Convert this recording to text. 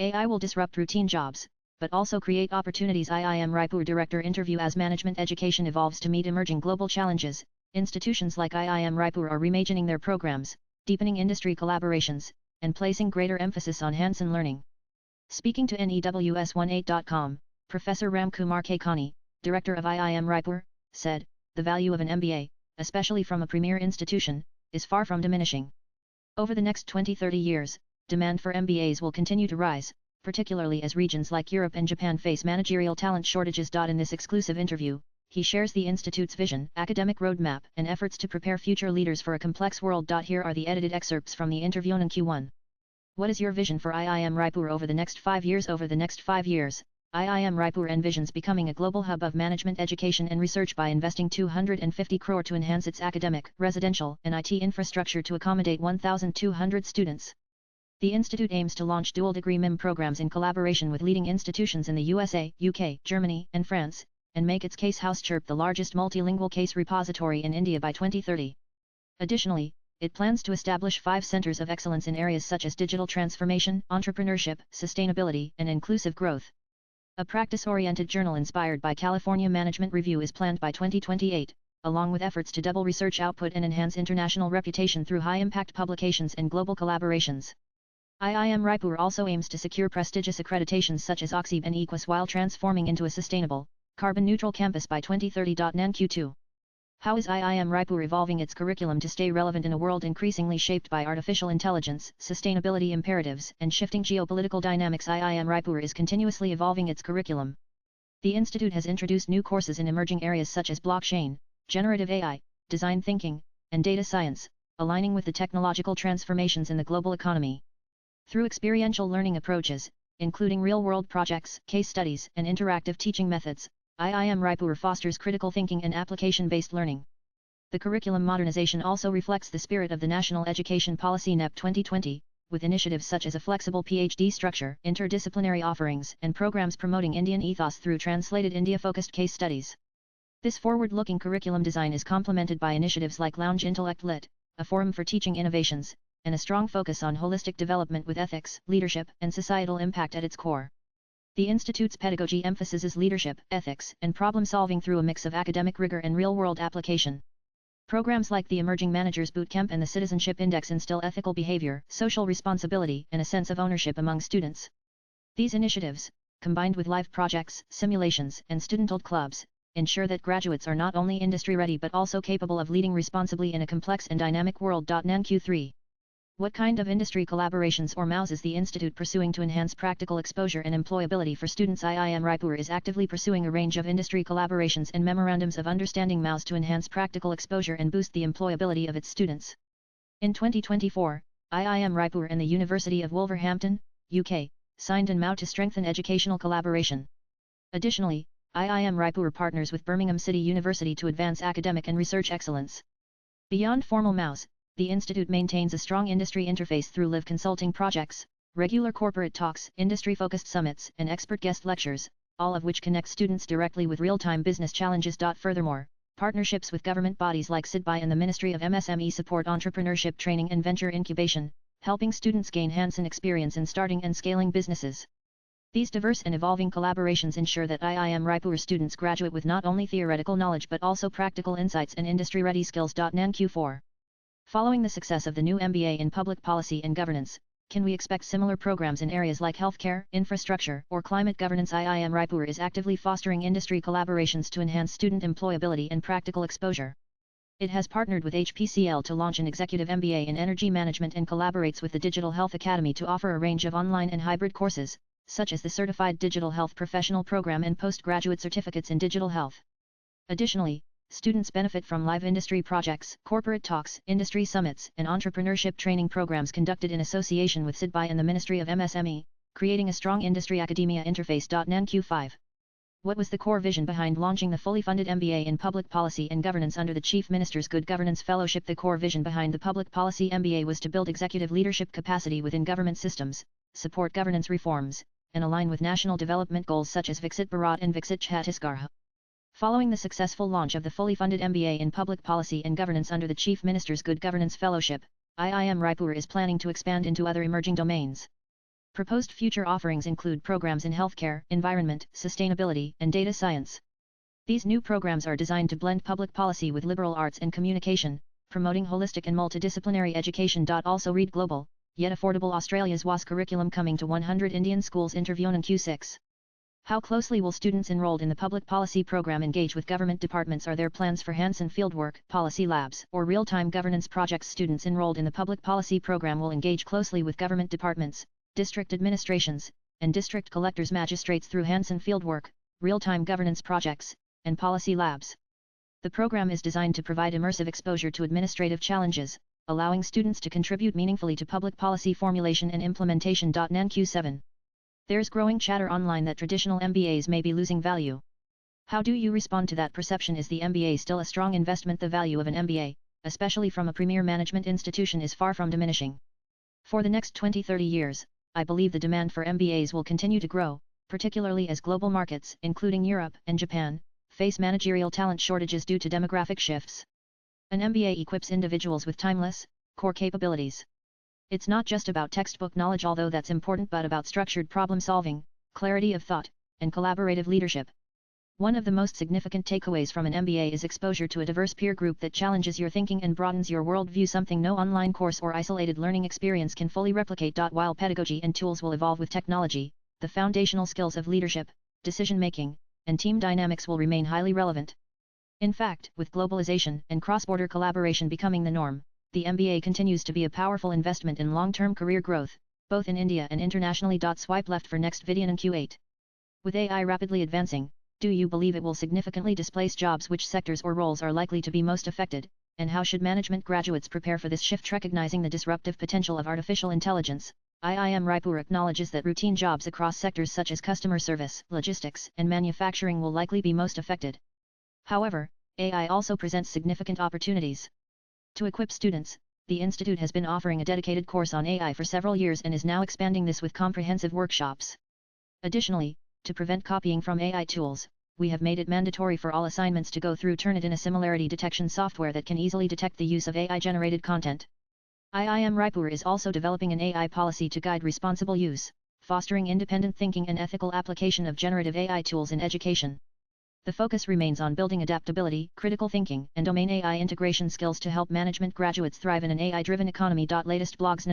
AI will disrupt routine jobs, but also create opportunities. IIM Raipur Director interview. As management education evolves to meet emerging global challenges, institutions like IIM Raipur are reimagining their programs, deepening industry collaborations, and placing greater emphasis on hands-on learning. Speaking to NEWS18.com, Professor Ramkumar Kekani, Director of IIM Raipur, said, "The value of an MBA, especially from a premier institution, is far from diminishing. Over the next 20-30 years, demand for MBAs will continue to rise, particularly as regions like Europe and Japan face managerial talent shortages." In this exclusive interview, he shares the Institute's vision, academic roadmap, and efforts to prepare future leaders for a complex world. Here are the edited excerpts from the interview in Q1. What is your vision for IIM Raipur over the next 5 years? Over the next 5 years, IIM Raipur envisions becoming a global hub of management education and research by investing 250 crore to enhance its academic, residential, and IT infrastructure to accommodate 1,200 students. The institute aims to launch dual degree MIM programs in collaboration with leading institutions in the USA, UK, Germany, and France, and make its case house Chirp the largest multilingual case repository in India by 2030. Additionally, it plans to establish 5 centers of excellence in areas such as digital transformation, entrepreneurship, sustainability, and inclusive growth. A practice-oriented journal inspired by California Management Review is planned by 2028, along with efforts to double research output and enhance international reputation through high-impact publications and global collaborations. IIM Raipur also aims to secure prestigious accreditations such as OXIB and EQUIS while transforming into a sustainable, carbon-neutral campus by 2030. Q2. How is IIM Raipur evolving its curriculum to stay relevant in a world increasingly shaped by artificial intelligence, sustainability imperatives, and shifting geopolitical dynamics? IIM Raipur is continuously evolving its curriculum. The institute has introduced new courses in emerging areas such as blockchain, generative AI, design thinking, and data science, aligning with the technological transformations in the global economy. Through experiential learning approaches, including real-world projects, case studies, and interactive teaching methods, IIM Raipur fosters critical thinking and application-based learning. The curriculum modernization also reflects the spirit of the National Education Policy NEP 2020, with initiatives such as a flexible PhD structure, interdisciplinary offerings, and programs promoting Indian ethos through translated India-focused case studies. This forward-looking curriculum design is complemented by initiatives like Lounge Intellect Lit, a forum for teaching innovations, and a strong focus on holistic development with ethics, leadership, and societal impact at its core. The Institute's pedagogy emphasizes leadership, ethics, and problem-solving through a mix of academic rigor and real-world application. Programs like the Emerging Managers Bootcamp and the Citizenship Index instill ethical behavior, social responsibility, and a sense of ownership among students. These initiatives, combined with live projects, simulations, and student-led clubs, ensure that graduates are not only industry-ready but also capable of leading responsibly in a complex and dynamic world. Q3. What kind of industry collaborations or MOUs is the Institute pursuing to enhance practical exposure and employability for students? IIM Raipur is actively pursuing a range of industry collaborations and memorandums of understanding MOUs to enhance practical exposure and boost the employability of its students. In 2024, IIM Raipur and the University of Wolverhampton, UK, signed an MOU to strengthen educational collaboration. Additionally, IIM Raipur partners with Birmingham City University to advance academic and research excellence. Beyond formal MOUs, the Institute maintains a strong industry interface through live consulting projects, regular corporate talks, industry-focused summits, and expert guest lectures, all of which connect students directly with real-time business challenges. Furthermore, partnerships with government bodies like SIDBI and the Ministry of MSME support entrepreneurship training and venture incubation, helping students gain hands-on experience in starting and scaling businesses. These diverse and evolving collaborations ensure that IIM Raipur students graduate with not only theoretical knowledge but also practical insights and industry-ready skills. Q4. Following the success of the new MBA in Public Policy and Governance, can we expect similar programs in areas like healthcare, infrastructure, or climate governance? IIM Raipur is actively fostering industry collaborations to enhance student employability and practical exposure. It has partnered with HPCL to launch an executive MBA in energy management and collaborates with the Digital Health Academy to offer a range of online and hybrid courses, such as the Certified Digital Health Professional Program and postgraduate certificates in digital health. Additionally, students benefit from live industry projects, corporate talks, industry summits, and entrepreneurship training programs conducted in association with SIDBI and the Ministry of MSME, creating a strong industry-academia interface. Q5. What was the core vision behind launching the fully funded MBA in Public Policy and Governance under the Chief Minister's Good Governance Fellowship? The core vision behind the Public Policy MBA was to build executive leadership capacity within government systems, support governance reforms, and align with national development goals such as Viksit Bharat and Viksit Chhattisgarh. Following the successful launch of the fully funded MBA in Public Policy and Governance under the Chief Minister's Good Governance Fellowship, IIM Raipur is planning to expand into other emerging domains. Proposed future offerings include programs in healthcare, environment, sustainability, and data science. These new programs are designed to blend public policy with liberal arts and communication, promoting holistic and multidisciplinary education. Also read global, yet affordable Australia's WAS curriculum coming to 100 Indian schools interview on Q6. How closely will students enrolled in the public policy program engage with government departments? Are there plans for hands-on fieldwork, policy labs, or real-time governance projects? Students enrolled in the public policy program will engage closely with government departments, district administrations, and district collectors magistrates through hands-on fieldwork, real-time governance projects, and policy labs. The program is designed to provide immersive exposure to administrative challenges, allowing students to contribute meaningfully to public policy formulation and implementation. NQ7. There's growing chatter online that traditional MBAs may be losing value. How do you respond to that perception? Is the MBA still a strong investment? The value of an MBA, especially from a premier management institution, is far from diminishing. For the next 20-30 years, I believe the demand for MBAs will continue to grow, particularly as global markets, including Europe and Japan, face managerial talent shortages due to demographic shifts. An MBA equips individuals with timeless, core capabilities. It's not just about textbook knowledge, although that's important, but about structured problem solving, clarity of thought, and collaborative leadership. One of the most significant takeaways from an MBA is exposure to a diverse peer group that challenges your thinking and broadens your worldview, something no online course or isolated learning experience can fully replicate. While pedagogy and tools will evolve with technology, the foundational skills of leadership, decision-making, and team dynamics will remain highly relevant. In fact, with globalization and cross-border collaboration becoming the norm, the MBA continues to be a powerful investment in long-term career growth, both in India and internationally. Swipe left for next video in Q8. With AI rapidly advancing, do you believe it will significantly displace jobs? Which sectors or roles are likely to be most affected, and how should management graduates prepare for this shift? Recognizing the disruptive potential of artificial intelligence, IIM Raipur acknowledges that routine jobs across sectors such as customer service, logistics, and manufacturing will likely be most affected. However, AI also presents significant opportunities. To equip students, the Institute has been offering a dedicated course on AI for several years and is now expanding this with comprehensive workshops. Additionally, to prevent copying from AI tools, we have made it mandatory for all assignments to go through Turnitin, a similarity detection software that can easily detect the use of AI-generated content. IIM Raipur is also developing an AI policy to guide responsible use, fostering independent thinking and ethical application of generative AI tools in education. The focus remains on building adaptability, critical thinking, and domain AI integration skills to help management graduates thrive in an AI-driven economy. Latest blogs.